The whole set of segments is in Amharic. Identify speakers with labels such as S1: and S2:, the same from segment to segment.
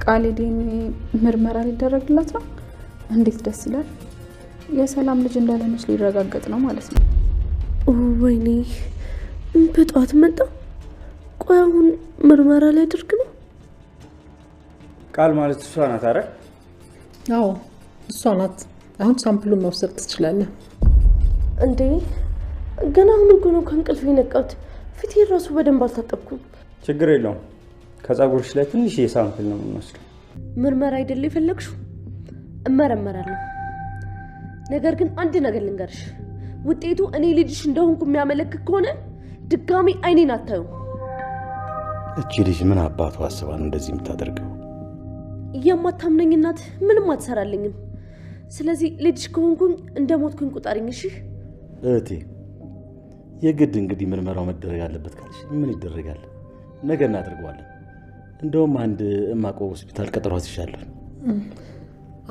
S1: ቃሊዲን ምርመራ ሊደረግላት ነው። እንዴት ደስ ይላል። የሰላም ልጅ እንዳለነች ሊረጋገጥ ነው ማለት ነው።
S2: ወይኔ በጠዋት መጣ። ቆይ አሁን ምርመራ ሊያደርግ ነው?
S3: ቃል ማለት እሷ ናት አይደል?
S4: አዎ እሷ ናት። አሁን ሳምፕሉን መውሰድ ትችላለህ።
S2: እንዴ ገና አሁን እኮ ነው ከእንቅልፍ የነቃሁት። ፊቴ ራሱ በደንብ አልታጠብኩም።
S3: ችግር የለውም። ከፀጉርሽ ላይ ትንሽ የሳምፕል ነው የምንወስደው።
S2: ምርመራ አይደል የፈለግሽው? እመረመራለሁ። ነገር ግን አንድ ነገር ልንገርሽ፣ ውጤቱ እኔ ልጅሽ እንደሆንኩ የሚያመለክት ከሆነ ድጋሚ አይኔን አታዩ።
S5: እቺ ልጅ ምን አባቱ አስባ ነው እንደዚህ የምታደርገው?
S2: የማታምነኝ እናት ምንም አትሰራልኝም። ስለዚህ ልጅሽ ከሆንኩኝ እንደሞትኩኝ ቁጠሪኝ። እሺ
S5: እህቴ፣ የግድ እንግዲህ ምርመራው መደረግ አለበት ካልሽ ምን ይደረጋል? ነገ እናደርገዋለን። እንደውም አንድ እማቆ ሆስፒታል ቀጠሯት ይሻላል።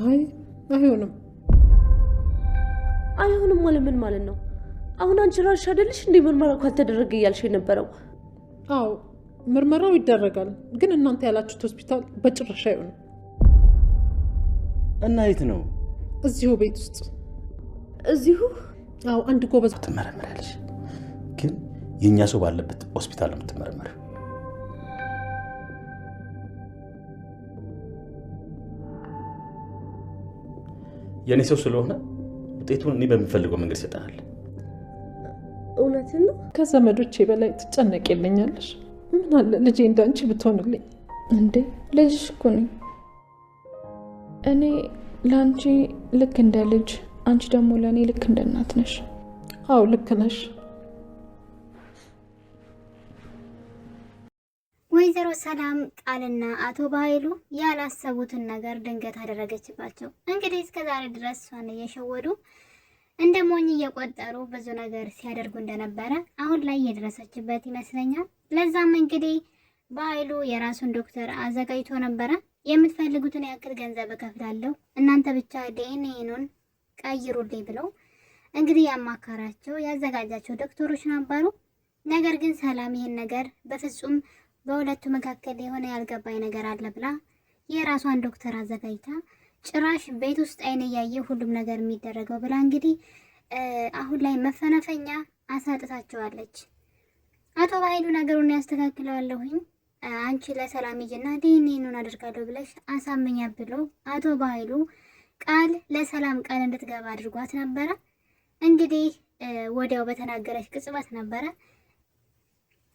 S4: አይ አይሆንም።
S2: አይሆንም ማለት ምን ማለት ነው? አሁን አንቺ ራስሽ አይደልሽ እንዴ ምርመራው ካልተደረገ እያልሽ የነበረው?
S4: አዎ ምርመራው ይደረጋል፣ ግን እናንተ ያላችሁት ሆስፒታል በጭራሽ አይሆንም።
S5: እና የት ነው?
S4: እዚሁ ቤት ውስጥ።
S2: እዚሁ?
S4: አዎ አንድ ጎበዝ
S5: ትመረመሪያለሽ፣ ግን የእኛ ሰው ባለበት ሆስፒታል ነው የምትመረመሪው። የእኔ ሰው ስለሆነ ውጤቱን እኔ በሚፈልገው መንገድ ይሰጠናል።
S2: እውነትን ነው?
S4: ከዘመዶቼ በላይ ትጨነቂልኛለሽ። ምን አለ ልጄ እንዳንቺ ብትሆንልኝ።
S1: እንዴ ልጅሽ እኮ ነኝ እኔ። ለአንቺ ልክ እንደ ልጅ፣ አንቺ ደግሞ ለእኔ ልክ እንደ እናት ነሽ።
S4: አዎ ልክ ነሽ።
S6: ወይዘሮ ሰላም ቃልና አቶ በኃይሉ ያላሰቡትን ነገር ድንገት አደረገችባቸው። እንግዲህ እስከዛሬ ድረስ እሷን እየሸወዱ እንደ ሞኝ እየቆጠሩ ብዙ ነገር ሲያደርጉ እንደነበረ አሁን ላይ የደረሰችበት ይመስለኛል። ለዛም እንግዲህ በኃይሉ የራሱን ዶክተር አዘጋጅቶ ነበረ። የምትፈልጉትን ያክል ገንዘብ እከፍላለሁ፣ እናንተ ብቻ ዲኤንኤኑን ቀይሩልኝ ብለው እንግዲህ ያማከራቸው ያዘጋጃቸው ዶክተሮች ነበሩ። ነገር ግን ሰላም ይህን ነገር በፍጹም በሁለቱ መካከል የሆነ ያልገባኝ ነገር አለ ብላ የራሷን ዶክተር አዘጋጅታ ጭራሽ ቤት ውስጥ አይን እያየ ሁሉም ነገር የሚደረገው ብላ እንግዲህ አሁን ላይ መፈነፈኛ አሳጥታቸዋለች። አቶ በኃይሉ ነገሩን ያስተካክለዋለሁኝ አንቺ ለሰላም ሂጂና ዲኤንኤኑን አድርጋለሁ ብለሽ አሳመኛ ብሎ አቶ በኃይሉ ቃል ለሰላም ቃል እንድትገባ አድርጓት ነበረ። እንግዲህ ወዲያው በተናገረች ቅጽበት ነበረ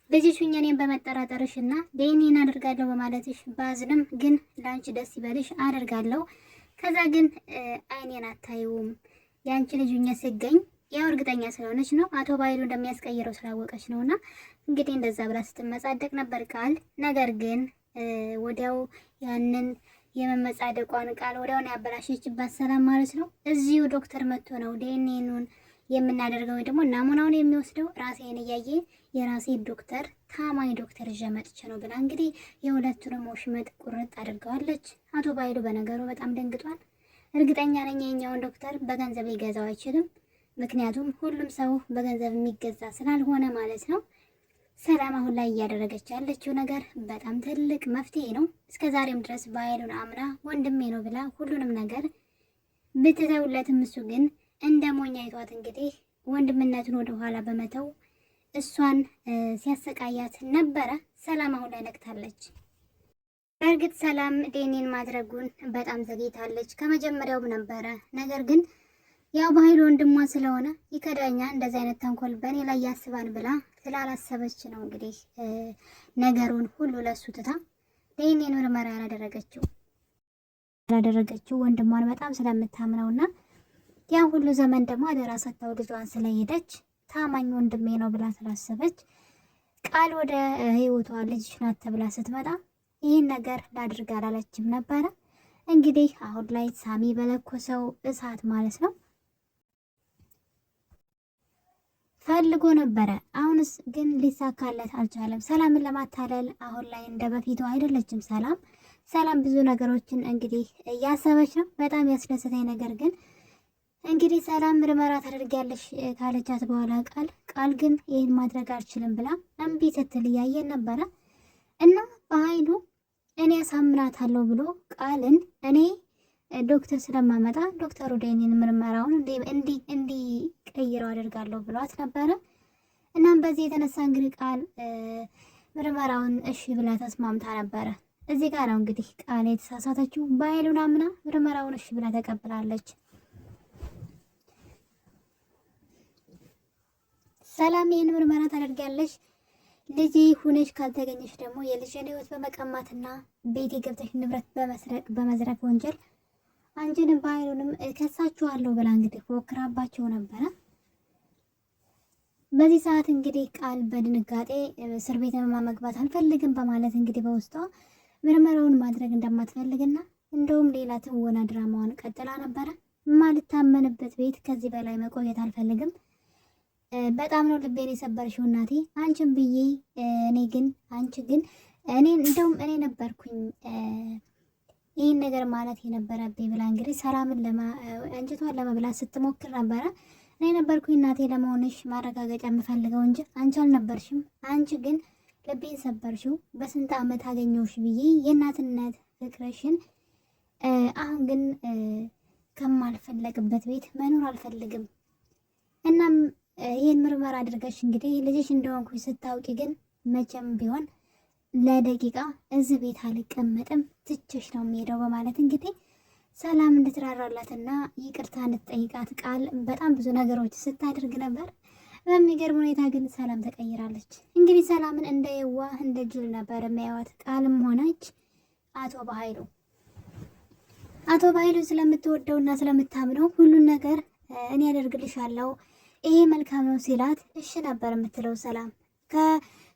S6: ልጅሽኝ እኔን በመጠራጠርሽና ዲኤንኤን አድርጋለሁ በማለትሽ ባዝንም ግን ለአንቺ ደስ ይበልሽ አደርጋለሁ። ከዛ ግን አይኔን አታዩም ያንቺ ልጅኛ ሲገኝ ያው እርግጠኛ ስለሆነች ነው አቶ በኃይሉ እንደሚያስቀይረው ስላወቀች ነውና እንግዲህ እንደዛ ብላ ስትመጻደቅ ነበር ቃል። ነገር ግን ወዲያው ያንን የመመጻደቋን ቃል ወዲያው ያበላሸችባት ሰላም ማለት ነው። እዚሁ ዶክተር መጥቶ ነው ዲኤንኤኑን የምናደርገው ወይ ደግሞ ናሙናውን የሚወስደው ራሴን እያየ የራሴ ዶክተር ታማኝ ዶክተር ይዤ መጥቼ ነው ብላ እንግዲህ የሁለቱንም ወሽመጥ ቁርጥ አድርገዋለች። አቶ በኃይሉ በነገሩ በጣም ደንግጧል። እርግጠኛ ነኝ የኛውን ዶክተር በገንዘብ ሊገዛው አይችልም። ምክንያቱም ሁሉም ሰው በገንዘብ የሚገዛ ስላልሆነ ማለት ነው። ሰላም አሁን ላይ እያደረገች ያለችው ነገር በጣም ትልቅ መፍትሄ ነው። እስከዛሬም ድረስ በኃይሉን አምና ወንድሜ ነው ብላ ሁሉንም ነገር ብትተውለትም እሱ ግን እንደ ሞኝ አይቷት እንግዲህ ወንድምነቱን ወደ ኋላ በመተው እሷን ሲያሰቃያት ነበረ። ሰላም አሁን ላይ ነቅታለች። በእርግጥ ሰላም ዲኤንኤን ማድረጉን በጣም ዘግይታለች። ከመጀመሪያውም ነበረ። ነገር ግን ያው በኃይሉ ወንድሟ ስለሆነ ይከዳኛ እንደዚህ አይነት ተንኮል በእኔ ላይ ያስባል ብላ ስላላሰበች ነው እንግዲህ ነገሩን ሁሉ ለሱ ትታ ዲኤንኤን ምርመራ ያላደረገችው ወንድሟን በጣም ስለምታምነውና ያ ሁሉ ዘመን ደግሞ አደራ ሰጥታው ልጇን ስለሄደች ታማኝ ወንድሜ ነው ብላ ስላሰበች ቃል ወደ ህይወቷ ልጅ ናት ተብላ ስትመጣ ይህን ነገር ላድርግ አላለችም ነበረ። እንግዲህ አሁን ላይ ሳሚ በለኮሰው እሳት ማለት ነው ፈልጎ ነበረ። አሁንስ ግን ሊሳካለት አልቻለም። ሰላምን ለማታለል አሁን ላይ እንደ በፊቱ አይደለችም። ሰላም ብዙ ነገሮችን እንግዲህ እያሰበች ነው። በጣም ያስደሰተኝ ነገር ግን እንግዲህ ሰላም ምርመራ ታደርጊያለሽ ካለቻት በኋላ ቃል ግን ይህን ማድረግ አልችልም ብላ እምቢ ስትል እያየን ነበረ። እና በኃይሉ እኔ አሳምናታለሁ ብሎ ቃልን እኔ ዶክተር ስለማመጣ ዶክተሩ ዴኒን ምርመራውን እንዲቀይረው አደርጋለሁ ብሏት ነበረ። እናም በዚህ የተነሳ እንግዲህ ቃል ምርመራውን እሺ ብላ ተስማምታ ነበረ። እዚህ ጋር ነው እንግዲህ ቃል የተሳሳተችው። በኃይሉን አምና ምርመራውን እሺ ብላ ተቀብላለች። ሰላም ይህን ምርመራ ታደርጋለች። ልጅ ሁነሽ ካልተገኘች ደግሞ የልጅን ሕይወት በመቀማትና ቤት የገብተሽ ንብረት በመዝረፍ ወንጀል አንቺንም በኃይሉንም ከሳችኋለሁ ብላ እንግዲህ ፎክራባቸው ነበረ። በዚህ ሰዓት እንግዲህ ቃል በድንጋጤ እስር ቤት መግባት አልፈልግም በማለት እንግዲህ በውስጧ ምርመራውን ማድረግ እንደማትፈልግና እንደውም ሌላ ትወና ድራማዋን ቀጥላ ነበረ። ማልታመንበት ቤት ከዚህ በላይ መቆየት አልፈልግም። በጣም ነው ልቤን የሰበርሽው እናቴ፣ አንቺን ብዬ እንደውም እኔ ነበርኩኝ ይህን ነገር ማለት የነበረብኝ ብላ እንግዲህ ሰላምን አንጀቷን ለመብላት ስትሞክር ነበረ። እኔ ነበርኩኝ እናቴ ለመሆንሽ ማረጋገጫ የምፈልገው እንጂ አንቺ አልነበርሽም። አንቺ ግን ልቤን ሰበርሽው። በስንት ዓመት አገኘሁሽ ብዬ የእናትነት ፍቅርሽን። አሁን ግን ከማልፈለግበት ቤት መኖር አልፈልግም። እናም ይህን ምርመራ አድርገሽ እንግዲህ ልጅሽ እንደሆንኩኝ ስታውቂ ግን መቼም ቢሆን ለደቂቃ እዚህ ቤት አልቀመጥም፣ ትቼሽ ነው የሚሄደው በማለት እንግዲህ ሰላም እንድትራራላትና ይቅርታ እንድትጠይቃት ቃል በጣም ብዙ ነገሮች ስታደርግ ነበር። በሚገርም ሁኔታ ግን ሰላም ተቀይራለች። እንግዲህ ሰላምን እንደ የዋህ እንደ ጅል ነበር የሚያዩት ቃልም ሆነች አቶ በኃይሉ ስለምትወደውና ስለምታምነው ሁሉን ነገር እኔ ያደርግልሻለሁ ይሄ መልካም ነው ሲላት እሺ ነበር የምትለው። ሰላም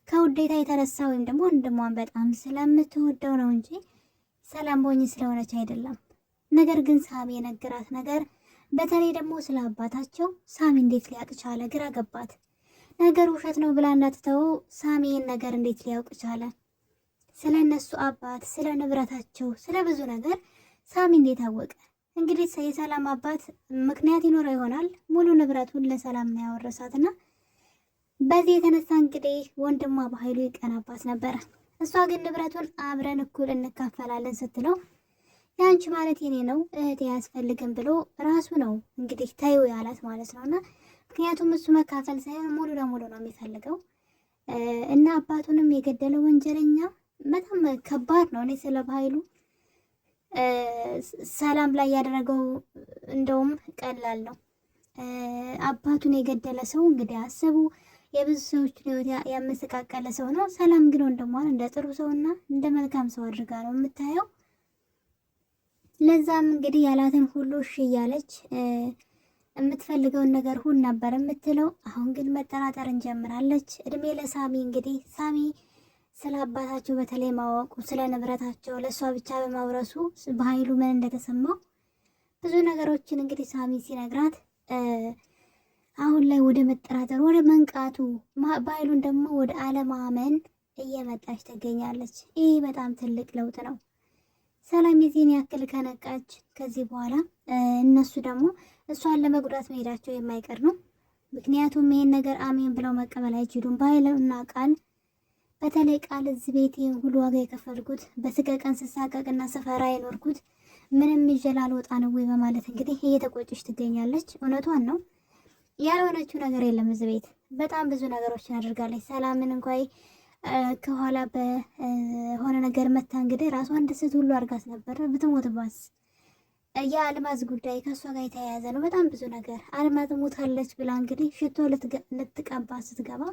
S6: ከውዴታ የተነሳ ወይም ደግሞ ወንድሟን በጣም ስለምትወደው ነው እንጂ ሰላም ቦኝ ስለሆነች አይደለም። ነገር ግን ሳሚ የነገራት ነገር በተለይ ደግሞ ስለ አባታቸው ሳሚ እንዴት ሊያውቅ ቻለ? ግራ ገባት። ነገር ውሸት ነው ብላ እንዳትተው ሳሚ ይህን ነገር እንዴት ሊያውቅ ቻለ? ስለ እነሱ አባት፣ ስለ ንብረታቸው፣ ስለ ብዙ ነገር ሳሚ እንዴት አወቀ? እንግዲህ የሰላም አባት ምክንያት ይኖረው ይሆናል። ሙሉ ንብረቱን ለሰላም ነው ያወረሳትና በዚህ የተነሳ እንግዲህ ወንድሟ በኃይሉ ይቀናባት ነበረ። እሷ ግን ንብረቱን አብረን እኩል እንካፈላለን ስትለው ያንቺ ማለት የኔ ነው እህቴ አያስፈልግም ብሎ ራሱ ነው እንግዲህ ታዩ ያላት ማለት ነውና ምክንያቱም እሱ መካፈል ሳይሆን ሙሉ ለሙሉ ነው የሚፈልገው እና አባቱንም የገደለ ወንጀለኛ በጣም ከባድ ነው። እኔ ስለ በኃይሉ ሰላም ላይ ያደረገው እንደውም ቀላል ነው። አባቱን የገደለ ሰው እንግዲህ አስቡ የብዙ ሰዎች ህይወት ያመሰቃቀለ ሰው ነው። ሰላም ግን ወንድሟን እንደ ጥሩ ሰውና እንደ መልካም ሰው አድርጋ ነው የምታየው። ለዛም እንግዲህ ያላትን ሁሉ እሺ እያለች የምትፈልገውን ነገር ሁሉ ነበር የምትለው። አሁን ግን መጠራጠር እንጀምራለች። እድሜ ለሳሚ እንግዲህ ሳሚ ስለ አባታቸው በተለይ ማወቁ ስለ ንብረታቸው ለእሷ ብቻ በማውረሱ በኃይሉ ምን እንደተሰማው ብዙ ነገሮችን እንግዲህ ሳሚ ሲነግራት አሁን ላይ ወደ መጠራጠር ወደ መንቃቱ በኃይሉን ደግሞ ወደ አለማመን እየመጣች ትገኛለች። ይህ በጣም ትልቅ ለውጥ ነው። ሰላም የዚህን ያክል ከነቃች ከዚህ በኋላ እነሱ ደግሞ እሷን ለመጉዳት መሄዳቸው የማይቀር ነው። ምክንያቱም ይሄን ነገር አሜን ብለው መቀበል አይችሉም። በኃይሉ እና ቃል በተለይ ቃል እዚህ ቤት ይህን ሁሉ ዋጋ የከፈልኩት በስቀቀን ስሳቀቅና ሰፈራ የኖርኩት ምንም ይዤ ላልወጣ ነው ወይ በማለት እንግዲህ እየተቆጨች ትገኛለች። እውነቷን ነው። ያልሆነችው ነገር የለም። እዚህ ቤት በጣም ብዙ ነገሮችን አድርጋለች። ሰላምን እንኳን ከኋላ በሆነ ነገር መታ እንግዲህ ራሷን ደስት ሁሉ አድርጋት ነበር። ብትሞትባስ የአልማዝ ጉዳይ ከእሷ ጋር የተያያዘ ነው። በጣም ብዙ ነገር አልማዝ ሞታለች ብላ እንግዲህ ሽቶ ልትቀባ ስትገባ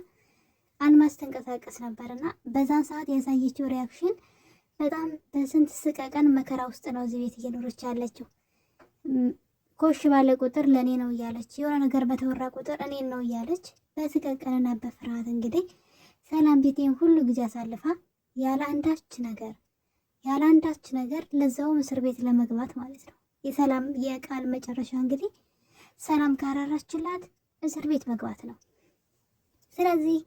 S6: አልማዝ ተንቀሳቀስ ነበርና በዛን ሰዓት ያሳየችው ሪያክሽን በጣም በስንት ስቀቀን መከራ ውስጥ ነው እዚህ ቤት እየኖረች ያለችው። ኮሽ ባለ ቁጥር ለእኔ ነው እያለች የሆነ ነገር በተወራ ቁጥር እኔን ነው እያለች በስቀቀንና በፍርሃት እንግዲህ ሰላም ቤቴን ሁሉ ጊዜ አሳልፋ ያለ አንዳች ነገር ለዛውም እስር ቤት ለመግባት ማለት ነው። የሰላም የቃል መጨረሻ እንግዲህ ሰላም ካራራችላት እስር ቤት መግባት ነው። ስለዚህ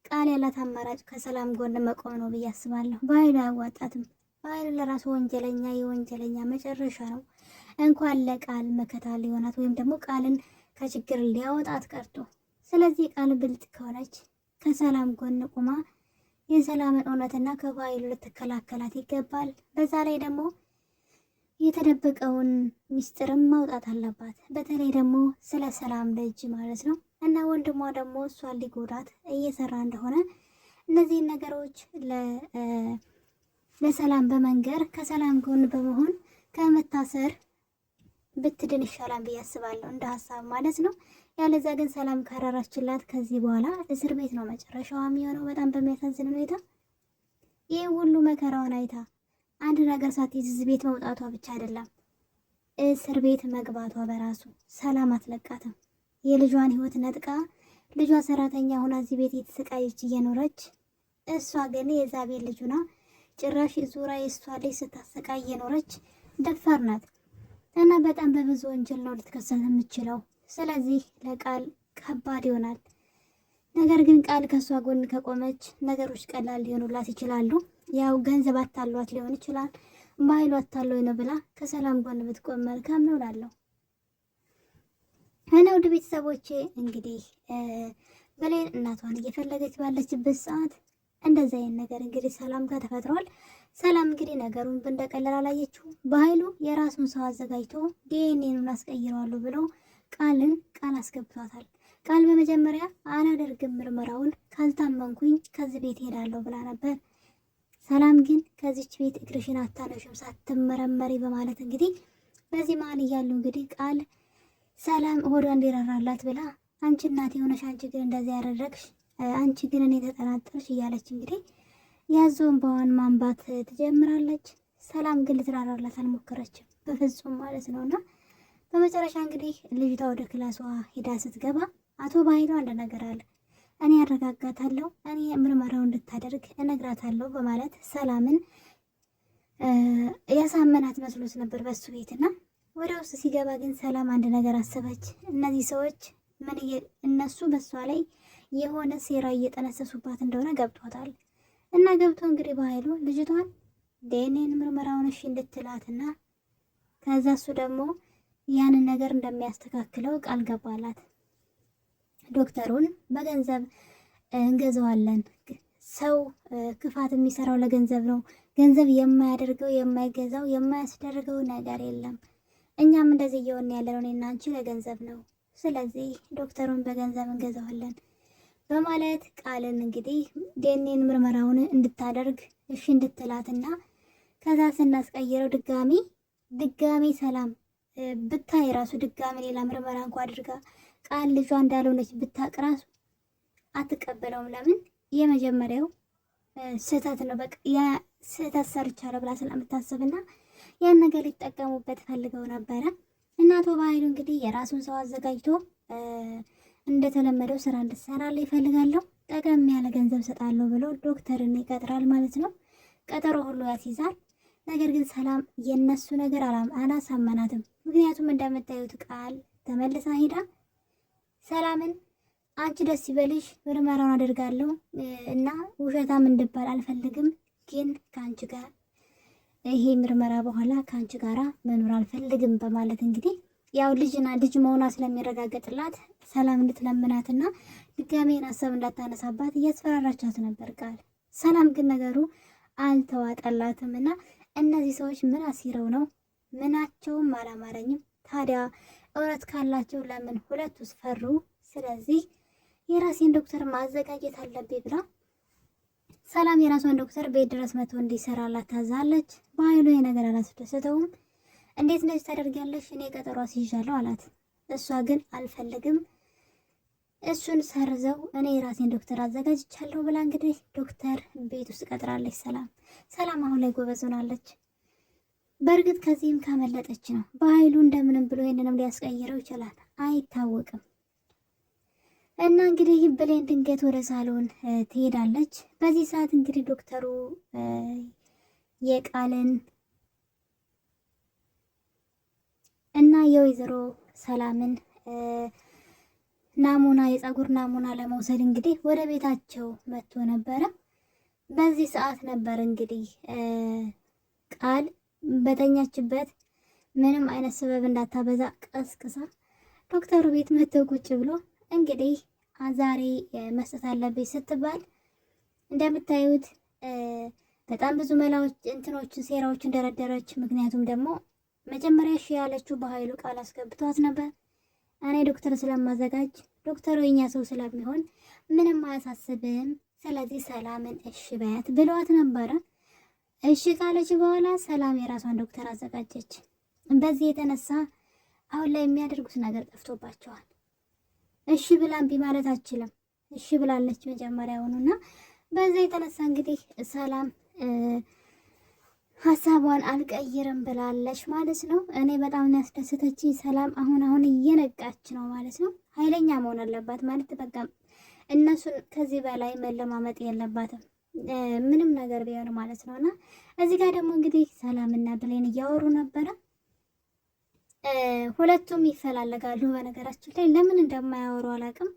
S6: ቃል ያላት አማራጭ ከሰላም ጎን መቆም ነው ብዬ አስባለሁ። በኃይሉ አያዋጣትም። በኃይሉ ለራሱ ወንጀለኛ የወንጀለኛ መጨረሻ ነው። እንኳን ለቃል መከታ ሊሆናት ወይም ደግሞ ቃልን ከችግር ሊያወጣት ቀርቶ ስለዚህ ቃል ብልጥ ከሆነች ከሰላም ጎን ቁማ የሰላምን እውነትና ከባይሉ ልትከላከላት ይገባል። በዛ ላይ ደግሞ የተደበቀውን ሚስጥርም ማውጣት አለባት። በተለይ ደግሞ ስለ ሰላም ልጅ ማለት ነው እና ወንድሟ ደግሞ እሷን ሊጎዳት እየሰራ እንደሆነ እነዚህን ነገሮች ለሰላም በመንገር ከሰላም ጎን በመሆን ከመታሰር ብትድን ይሻላል ብዬ አስባለሁ፣ እንደ ሀሳብ ማለት ነው። ያለዛ ግን ሰላም ካራራችላት ከዚህ በኋላ እስር ቤት ነው መጨረሻዋ የሚሆነው። በጣም በሚያሳዝን ሁኔታ ይህ ሁሉ መከራዋን አይታ አንድ ነገር ሳትይዝ እዚህ ቤት መውጣቷ ብቻ አይደለም እስር ቤት መግባቷ በራሱ ሰላም አትለቃትም። የልጇን ሕይወት ነጥቃ ልጇ ሰራተኛ ሆና እዚህ ቤት የተሰቃየች እየኖረች እሷ ግን የዛ ቤት ልጁና ጭራሽ ዙራ የእሷ ልጅ ስታሰቃይ እየኖረች ደፋር ናት እና በጣም በብዙ ወንጀል ነው ልትከሰስ የምችለው። ስለዚህ ለቃል ከባድ ይሆናል። ነገር ግን ቃል ከእሷ ጎን ከቆመች ነገሮች ቀላል ሊሆኑላት ይችላሉ። ያው ገንዘብ አታሏት ሊሆን ይችላል፣ ባይሉ አታለው ነው ብላ ከሰላም ጎን ብትቆም መልካም ነው እላለሁ። እና ውድ ቤተሰቦቼ እንግዲህ ብሌን እናቷን እየፈለገች ባለችበት ሰዓት እንደዚህ አይነት ነገር እንግዲህ ሰላም ጋር ተፈጥሯል። ሰላም እንግዲህ ነገሩን እንደቀለል አላየችው። በኃይሉ የራሱን ሰው አዘጋጅቶ ዲኤንኤን አስቀይረዋለሁ ብሎ ቃል አስገብቷታል። ቃል በመጀመሪያ አላደርግም ምርመራውን ካልታመንኩኝ ከዚህ ቤት ሄዳለሁ ብላ ነበር። ሰላም ግን ከዚች ቤት እግርሽን አታነሽም ሳትመረመሪ በማለት እንግዲህ በዚህ መሀል እያሉ እንግዲህ ቃል ሰላም ሆዷ እንዲራራላት ብላ አንቺ እናቴ የሆነሽ አንቺ ግን እንደዚህ ያደረግሽ አንቺ ግን እኔ ተጠራጠርሽ እያለች እንግዲህ ያዞን በዋን ማንባት ትጀምራለች። ሰላም ግን ልትራራላት አልሞከረችም በፍጹም ማለት ነውና በመጨረሻ እንግዲህ ልጅቷ ወደ ክላሷ ሄዳ ስትገባ አቶ ባይሉ አንድ ነገር አለ፣ እኔ አረጋጋታለሁ፣ እኔ ምርመራው እንድታደርግ እነግራታለሁ በማለት ሰላምን ያሳመናት መስሎት ነበር በሱ ቤትና ወደ ውስጥ ሲገባ ግን ሰላም አንድ ነገር አሰበች። እነዚህ ሰዎች እነሱ በሷ ላይ የሆነ ሴራ እየጠነሰሱባት እንደሆነ ገብቷታል እና ገብቶ እንግዲህ በኃይሉ ልጅቷን ዲኤንኤን ምርመራውን እሺ እንድትላትና ከዛ እሱ ደግሞ ያንን ነገር እንደሚያስተካክለው ቃል ገባላት። ዶክተሩን በገንዘብ እንገዛዋለን። ሰው ክፋት የሚሰራው ለገንዘብ ነው። ገንዘብ የማያደርገው የማይገዛው የማያስደርገው ነገር የለም። እኛም እንደዚህ እየሆን ያለነው እኔና አንቺ ለገንዘብ ነው። ስለዚህ ዶክተሩን በገንዘብ እንገዛዋለን በማለት ቃልን እንግዲህ ዲኤንኤን ምርመራውን እንድታደርግ እሺ እንድትላትና ከዛ ስናስቀይረው ድጋሚ ሰላም ብታይ ራሱ ድጋሚ ሌላ ምርመራ እንኳ አድርጋ ቃል ልጇ እንዳልሆነች ብታቅ ራሱ አትቀበለውም። ለምን? የመጀመሪያው ስህተት ነው። በቃ ያ ስህተት ሰርቻለሁ ብላ ስለምታስብና ያን ነገር ሊጠቀሙበት ፈልገው ነበረ። እናቶ በኃይሉ እንግዲህ የራሱን ሰው አዘጋጅቶ እንደተለመደው ስራ እንድትሰራልኝ ይፈልጋለሁ፣ ጠቀም ያለ ገንዘብ ሰጣለሁ ብሎ ዶክተርን ይቀጥራል ማለት ነው። ቀጠሮ ሁሉ ያስይዛል። ነገር ግን ሰላም የነሱ ነገር አላሳመናትም። ምክንያቱም እንደምታዩት ቃል ተመልሳ ሄዳ ሰላምን አንቺ ደስ ይበልሽ፣ ምርመራውን አደርጋለሁ እና ውሸታም እንድባል አልፈልግም፣ ግን ከአንቺ ጋር ይሄ ምርመራ በኋላ ከአንቺ ጋራ መኖር አልፈልግም በማለት እንግዲህ ያው ልጅ መሆኗ ስለሚረጋገጥላት ሰላም እንድትለምናትና ድጋሜን ሀሳብ እንዳታነሳባት እያስፈራራቻት ነበር ቃል። ሰላም ግን ነገሩ አልተዋጠላትም እና እነዚህ ሰዎች ምን አሲረው ነው? ምናቸውም አላማረኝም። ታዲያ እውነት ካላቸው ለምን ሁለቱስ ፈሩ? ስለዚህ የራሴን ዶክተር ማዘጋጀት አለብኝ ብላ ሰላም የራሷን ዶክተር ቤት ድረስ መጥቶ እንዲሰራላት ታዛለች። በኃይሉ ነገር አላስደሰተውም። እንዴት እንደዚህ ታደርጊያለሽ? እኔ ቀጠሮ አስይዣለሁ አላት። እሷ ግን አልፈልግም፣ እሱን ሰርዘው እኔ የራሴን ዶክተር አዘጋጅቻለሁ ብላ እንግዲህ ዶክተር ቤት ውስጥ ቀጥራለች። ሰላም አሁን ላይ ጎበዝ ሆናለች። በእርግጥ ከዚህም ካመለጠች ነው። በኃይሉ እንደምንም ብሎ ይህንንም ሊያስቀይረው ይችላል፣ አይታወቅም። እና እንግዲህ ብሌን ድንገት ወደ ሳሎን ትሄዳለች። በዚህ ሰዓት እንግዲህ ዶክተሩ የቃልን እና የወይዘሮ ሰላምን ናሙና የፀጉር ናሙና ለመውሰድ እንግዲህ ወደ ቤታቸው መጥቶ ነበረ። በዚህ ሰዓት ነበር እንግዲህ ቃል በተኛችበት ምንም አይነት ሰበብ እንዳታበዛ ቀስቅሳ ዶክተሩ ቤት መጥቶ ቁጭ ብሎ እንግዲህ ዛሬ መስጠት አለብኝ ስትባል እንደምታዩት በጣም ብዙ መላዎች እንትኖችን ሴራዎችን ደረደረች። ምክንያቱም ደግሞ መጀመሪያ እሺ ያለችው በኃይሉ ቃል አስገብቷት ነበር። እኔ ዶክተር ስለማዘጋጅ ዶክተሩ የኛ ሰው ስለሚሆን ምንም አያሳስብም፣ ስለዚህ ሰላምን እሺ በያት ብሏት ነበረ። እሺ ካለች በኋላ ሰላም የራሷን ዶክተር አዘጋጀች። በዚህ የተነሳ አሁን ላይ የሚያደርጉት ነገር ጠፍቶባቸዋል። እሺ ብላ እምቢ ማለት አችልም። እሺ ብላለች መጀመሪያውኑና በዚህ የተነሳ እንግዲህ ሰላም ሀሳቧን አልቀይርም ብላለች ማለት ነው። እኔ በጣም ያስደሰተችኝ ሰላም አሁን እየነቃች ነው ማለት ነው። ኃይለኛ መሆን አለባት ማለት በቃ እነሱን ከዚህ በላይ መለማመጥ የለባትም ምንም ነገር ቢሆን ማለት ነውና እዚህ ጋር ደግሞ እንግዲህ ሰላምና ብሌን እያወሩ ነበረ። ሁለቱም ይፈላለጋሉ። በነገራችን ላይ ለምን እንደማያወሩ አላውቅም።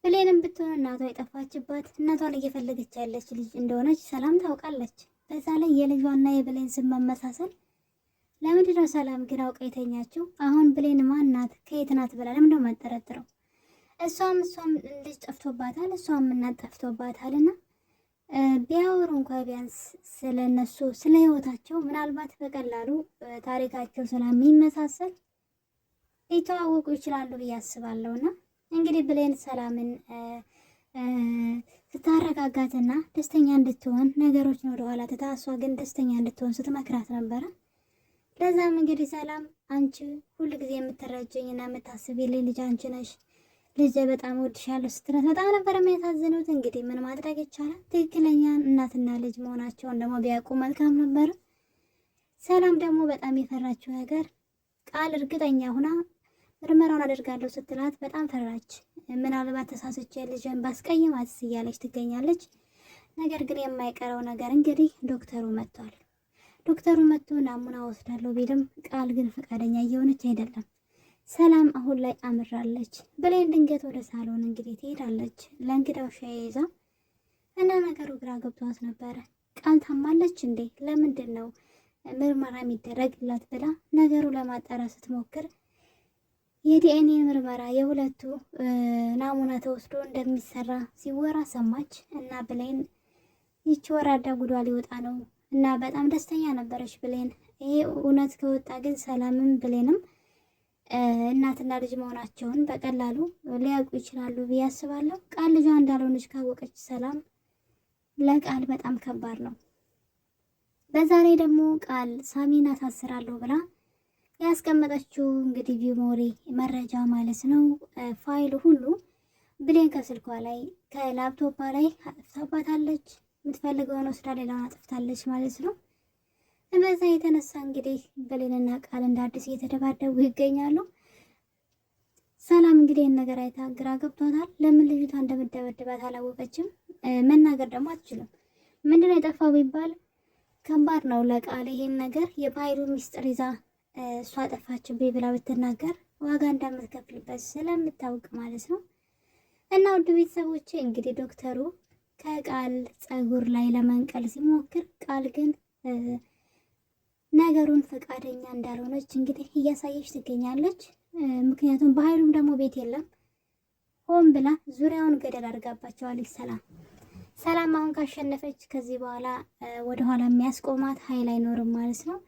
S6: ብሌንም ብትሆን እናቷ የጠፋችባት እናቷን እየፈለገች ያለች ልጅ እንደሆነች ሰላም ታውቃለች። በዛ ላይ የልጇና የብሌን ስም መመሳሰል ለምንድን ነው ሰላም ግን አውቃ የተኛችው? አሁን ብሌን ማን ናት ከየት ናት ብላ ለምንድን ነው የማጠረጥረው? እሷም ልጅ ጠፍቶባታል፣ እሷም እናት ጠፍቶባታልና ቢያወሩ እንኳ ቢያንስ ስለነሱ ስለ ህይወታቸው ምናልባት በቀላሉ ታሪካቸው ስለሚመሳሰል ሊተዋወቁ ይችላሉ ብዬ አስባለሁና እንግዲህ ብሌን ሰላምን ስታረጋጋትና ደስተኛ እንድትሆን ነገሮችን ወደኋላ ትታ እሷ ግን ደስተኛ እንድትሆን ስትመክራት ነበረ። ለዛም እንግዲህ ሰላም አንቺ ሁሉ ጊዜ የምትረጅኝና የምታስቢልኝ ልጅ አንቺ ነሽ፣ ልጅ በጣም ወድሻለሁ ስትላት በጣም ነበር የሚያሳዝኑት። እንግዲህ ምን ማድረግ ይቻላል? ትክክለኛ እናትና ልጅ መሆናቸውን ደግሞ ቢያውቁ መልካም ነበር። ሰላም ደግሞ በጣም የፈራችው ነገር ቃል እርግጠኛ ሁና ምርመራውን አደርጋለሁ ስትላት በጣም ፈራች። ምናልባት ተሳስቼ ልጅን ባስቀይማት እያለች ትገኛለች። ነገር ግን የማይቀረው ነገር እንግዲህ ዶክተሩ መጥቷል። ዶክተሩ መጥቶ ናሙና ወስዳለሁ ቢልም ቃል ግን ፈቃደኛ እየሆነች አይደለም። ሰላም አሁን ላይ አምራለች። ብሌን ድንገት ወደ ሳሎን እንግዲህ ትሄዳለች ለእንግዳው ሻይ ይዛ እና ነገሩ ግራ ገብቷት ነበረ። ቃል ታማለች እንዴ? ለምንድን ነው ምርመራ የሚደረግላት ብላ ነገሩ ለማጣራት ስትሞክር የዲኤንኤ ምርመራ የሁለቱ ናሙና ተወስዶ እንደሚሰራ ሲወራ ሰማች እና ብሌን ይቺ ወራዳ ጉዷ ሊወጣ ነው እና በጣም ደስተኛ ነበረች ብሌን። ይሄ እውነት ከወጣ ግን ሰላምም ብሌንም እናትና ልጅ መሆናቸውን በቀላሉ ሊያውቁ ይችላሉ ብዬ አስባለሁ። ቃል ልጇ እንዳልሆነች ካወቀች ሰላም ለቃል በጣም ከባድ ነው። በዛ ላይ ደግሞ ቃል ሳሚን አሳስራለሁ ብላ ያስቀመጠችው እንግዲህ ቢሞሪ መረጃ ማለት ነው ፋይሉ ሁሉ ብሌን ከስልኳ ላይ ከላፕቶፓ ላይ አጥፍታባታለች። የምትፈልገውን ወስዳ ሌላውን አጥፍታለች ማለት ነው። በዛ የተነሳ እንግዲህ ብሌንና ቃል እንደ አዲስ እየተደባደቡ ይገኛሉ። ሰላም እንግዲህ ይህን ነገር አይታ ግራ ገብቷታል። ለምን ልጅቷ እንደምደበድባት አላወቀችም። መናገር ደግሞ አትችልም። ምንድነው የጠፋው ቢባል ከባድ ነው ለቃል ይሄን ነገር የፋይሉ ሚስጥር ይዛ እሷ ጠፋችብኝ ብላ ብትናገር ዋጋ እንደምትከፍልበት ስለምታውቅ ማለት ነው። እና ውድ ቤተሰቦቼ እንግዲህ ዶክተሩ ከቃል ፀጉር ላይ ለመንቀል ሲሞክር ቃል ግን ነገሩን ፈቃደኛ እንዳልሆነች እንግዲህ እያሳየች ትገኛለች። ምክንያቱም በኃይሉም ደግሞ ቤት የለም። ሆን ብላ ዙሪያውን ገደል አድርጋባቸዋለች። ሰላም አሁን ካሸነፈች ከዚህ በኋላ ወደኋላ የሚያስቆማት ኃይል አይኖርም ማለት ነው።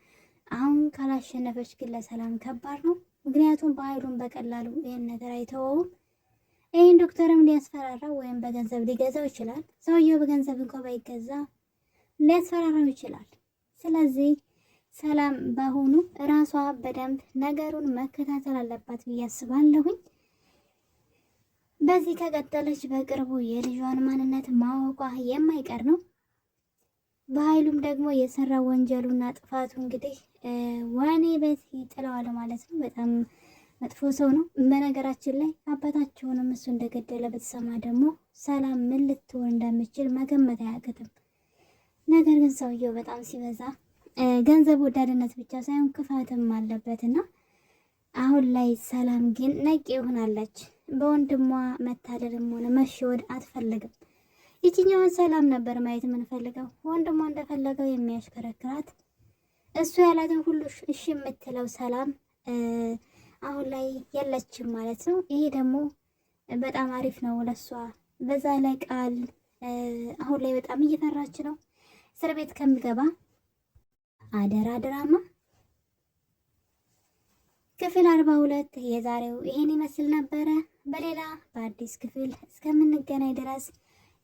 S6: አሁን ካላሸነፈች ግን ለሰላም ከባድ ነው። ምክንያቱም በኃይሉም በቀላሉ ይህን ነገር አይተወውም። ይህን ዶክተርም ሊያስፈራራው ወይም በገንዘብ ሊገዛው ይችላል። ሰውየው በገንዘብ እንኳ ባይገዛ ሊያስፈራራው ይችላል። ስለዚህ ሰላም በአሁኑ ራሷ በደንብ ነገሩን መከታተል አለባት ብዬ አስባለሁኝ። በዚህ ከቀጠለች በቅርቡ የልጇን ማንነት ማወቋ የማይቀር ነው። በኃይሉም ደግሞ የሰራ ወንጀሉና ጥፋቱ እንግዲህ ወህኒ ቤት ይጥለዋል ማለት ነው። በጣም መጥፎ ሰው ነው። በነገራችን ላይ አባታቸውንም እሱ እንደገደለ ብትሰማ ደግሞ ሰላም ምን ልትሆን እንደምችል መገመት አያቅትም። ነገር ግን ሰውየው በጣም ሲበዛ ገንዘብ ወዳድነት ብቻ ሳይሆን ክፋትም አለበትና አሁን ላይ ሰላም ግን ነቄ ሆናለች። በወንድሟ መታለልም ሆነ መሸወድ አትፈልግም። ይችኛውን ሰላም ነበር ማየት የምንፈልገው፣ ወንድሟ እንደፈለገው የሚያሽከረክራት እሱ ያላትን ሁሉ እሺ የምትለው ሰላም አሁን ላይ የለችም ማለት ነው። ይሄ ደግሞ በጣም አሪፍ ነው ለሷ። በዛ ላይ ቃል አሁን ላይ በጣም እየፈራች ነው። እስር ቤት ከምገባ አደራ ድራማ ክፍል 42 የዛሬው ይሄን ይመስል ነበረ። በሌላ በአዲስ ክፍል እስከምንገናኝ ድረስ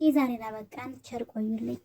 S6: የዛሬን አበቃን። ቸር ቆዩልኝ።